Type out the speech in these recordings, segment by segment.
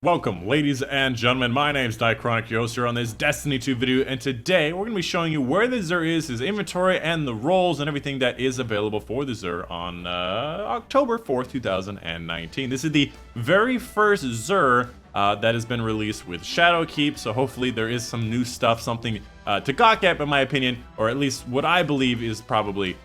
Welcome, ladies and gentlemen. My name is Dychronic here on this Destiny 2 video, and today we're going to be showing you where the Xur is, his inventory, and the roles and everything that is available for the Xur on October 4th, 2019. This is the very first Xur that has been released with Shadowkeep, so hopefully there is some new stuff, something to gawk at, in my opinion, or at least what I believe is probably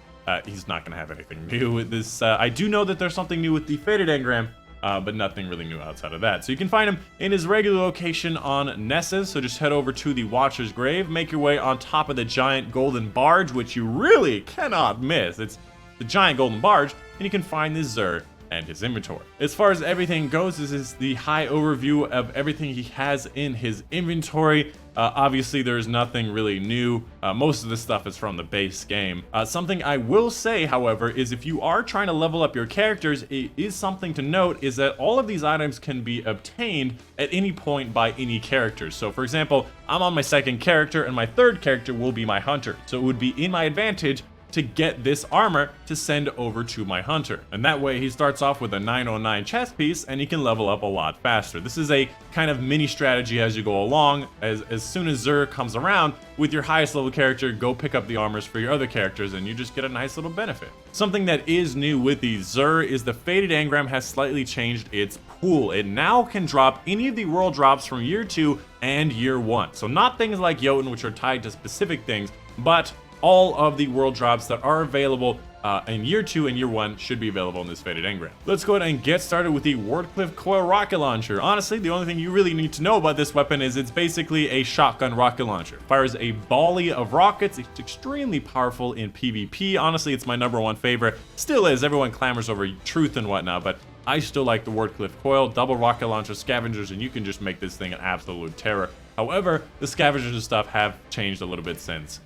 he's not going to have anything new with this. I do know that there's something new with the Faded Engram, but nothing really new outside of that. So you can find him in his regular location on Nessus, so just head over to the Watcher's Grave, make your way on top of the giant golden barge, which you really cannot miss. It's the giant golden barge, and you can find this Xur and his inventory. As far as everything goes, this is the high overview of everything he has in his inventory. Obviously, there's nothing really new. Most of the stuff is from the base game. Something I will say, however, is if you are trying to level up your characters, it is something to note is that all of these items can be obtained at any point by any character. So for example, I'm on my second character and my third character will be my hunter. So it would be in my advantage to get this armor to send over to my hunter. And that way he starts off with a 909 chest piece and he can level up a lot faster. This is a kind of mini strategy as you go along. As soon as Xur comes around, with your highest level character, go pick up the armors for your other characters and you just get a nice little benefit. Something that is new with the Xur is the Faded Engram has slightly changed its pool. It now can drop any of the world drops from year 2 and year 1. So not things like Jotun, which are tied to specific things, but all of the world drops that are available in year 2 and year 1 should be available in this Faded Engram. Let's go ahead and get started with the Wardcliff Coil rocket launcher. Honestly, the only thing you really need to know about this weapon is it's basically a shotgun rocket launcher. Fires a volley of rockets. It's extremely powerful in PvP. Honestly, it's my #1 favorite. Still is. Everyone clamors over truth and whatnot, but I still like the Wardcliff Coil. Double rocket launcher scavengers, and you can just make this thing an absolute terror. However, the scavengers and stuff have changed a little bit since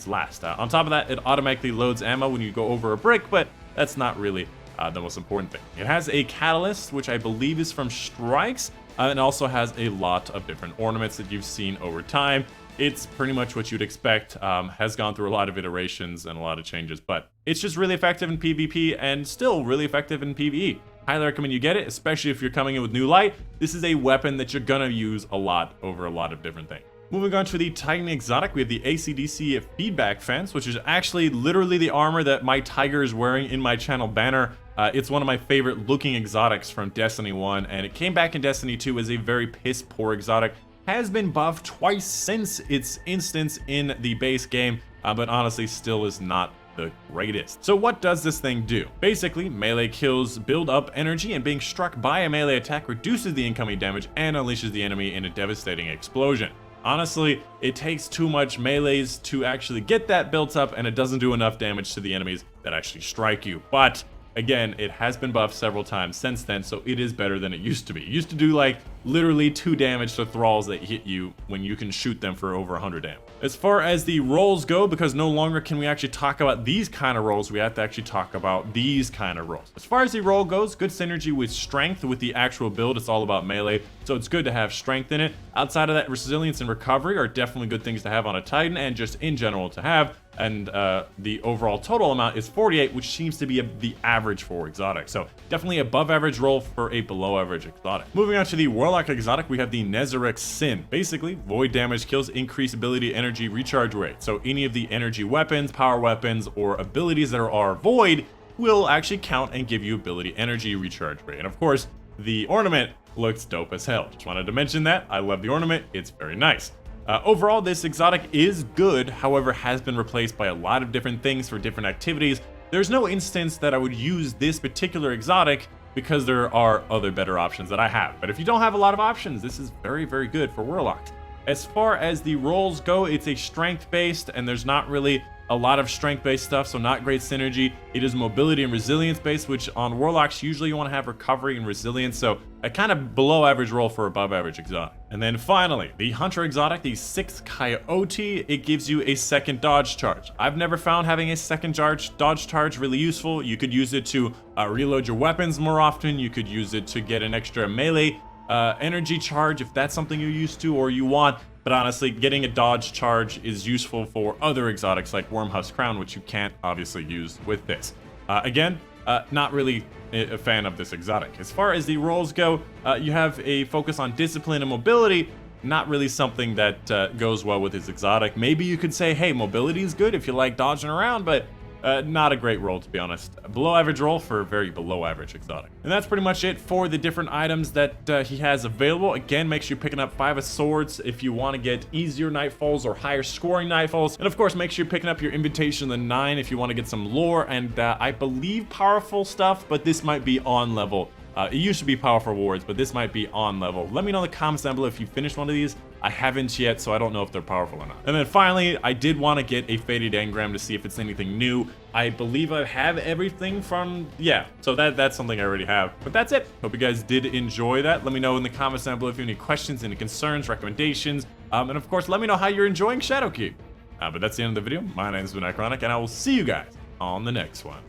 last. On top of that, it automatically loads ammo when you go over a brick, but that's not really the most important thing. It has a catalyst, which I believe is from strikes, and also has a lot of different ornaments that you've seen over time. It's pretty much what you'd expect, has gone through a lot of iterations and a lot of changes, but it's just really effective in PvP and still really effective in PvE. Highly recommend you get it, especially if you're coming in with new light. This is a weapon that you're gonna use a lot over a lot of different things. Moving on to the Titan Exotic, we have the AC/DC feedback fence, which is actually literally the armor that my tiger is wearing in my channel banner. It's one of my favorite looking exotics from Destiny 1, and it came back in Destiny 2 as a very piss-poor exotic. Has been buffed twice since its instance in the base game, but honestly still is not the greatest. So what does this thing do? Basically, melee kills build up energy, and being struck by a melee attack reduces the incoming damage and unleashes the enemy in a devastating explosion. Honestly, it takes too much melees to actually get that built up, and it doesn't do enough damage to the enemies that actually strike you. But again, it has been buffed several times since then, so it is better than it used to be. It used to do like literally 2 damage to thralls that hit you when you can shoot them for over 100 damage. As far as the roles go, because no longer can we actually talk about these kind of roles, we have to actually talk about these kind of roles. As far as the role goes, good synergy with strength with the actual build. It's all about melee, so it's good to have strength in it. Outside of that, resilience and recovery are definitely good things to have on a Titan and just in general to have. And the overall total amount is 48, which seems to be the average for exotic. So definitely above average roll for a below average exotic. Moving on to the Warlock Exotic, we have the Nezarec Sin. Basically, void damage kills increase ability energy recharge rate. So any of the energy weapons, power weapons, or abilities that are void will actually count and give you ability energy recharge rate. And of course, the ornament looks dope as hell. Just wanted to mention that. I love the ornament. It's very nice. Overall, this exotic is good, however, has been replaced by a lot of different things for different activities. There's no instance that I would use this particular exotic because there are other better options that I have. But if you don't have a lot of options, this is very, very good for Warlocks. As far as the roles go, it's a strength-based, and there's not really a lot of strength-based stuff, so not great synergy. It is mobility and resilience-based, which on Warlocks, usually you want to have recovery and resilience, so a kind of below-average role for above-average exotic. And then finally, the Hunter Exotic, the 6th Coyote, it gives you a second dodge charge. I've never found having a second dodge charge really useful. You could use it to reload your weapons more often. You could use it to get an extra melee energy charge if that's something you're used to or you want. But honestly, getting a dodge charge is useful for other exotics like Wormhusk Crown, which you can't obviously use with this. Again, not really a fan of this exotic. As far as the roles go, you have a focus on discipline and mobility. Not really something that goes well with his exotic. Maybe you could say, hey, mobility is good if you like dodging around, but not a great roll, to be honest. A below average roll for a very below average exotic. And that's pretty much it for the different items that he has available. Again, make sure you're picking up 5 of swords if you want to get easier nightfalls or higher scoring nightfalls. And of course, make sure you're picking up your invitation of the 9 if you want to get some lore and I believe powerful stuff, but this might be on level. It used to be powerful rewards, but this might be on level. Let me know in the comments down below if you finished one of these. I haven't yet, so I don't know if they're powerful or not. And then finally, I did want to get a faded engram to see if it's anything new. I believe I have everything from, yeah, so that's something I already have. But that's it. Hope you guys did enjoy that. Let me know in the comments down below if you have any questions, any concerns, recommendations, and of course, let me know how you're enjoying Shadowkeep. But that's the end of the video. My name has been Dychronic, and I will see you guys on the next one.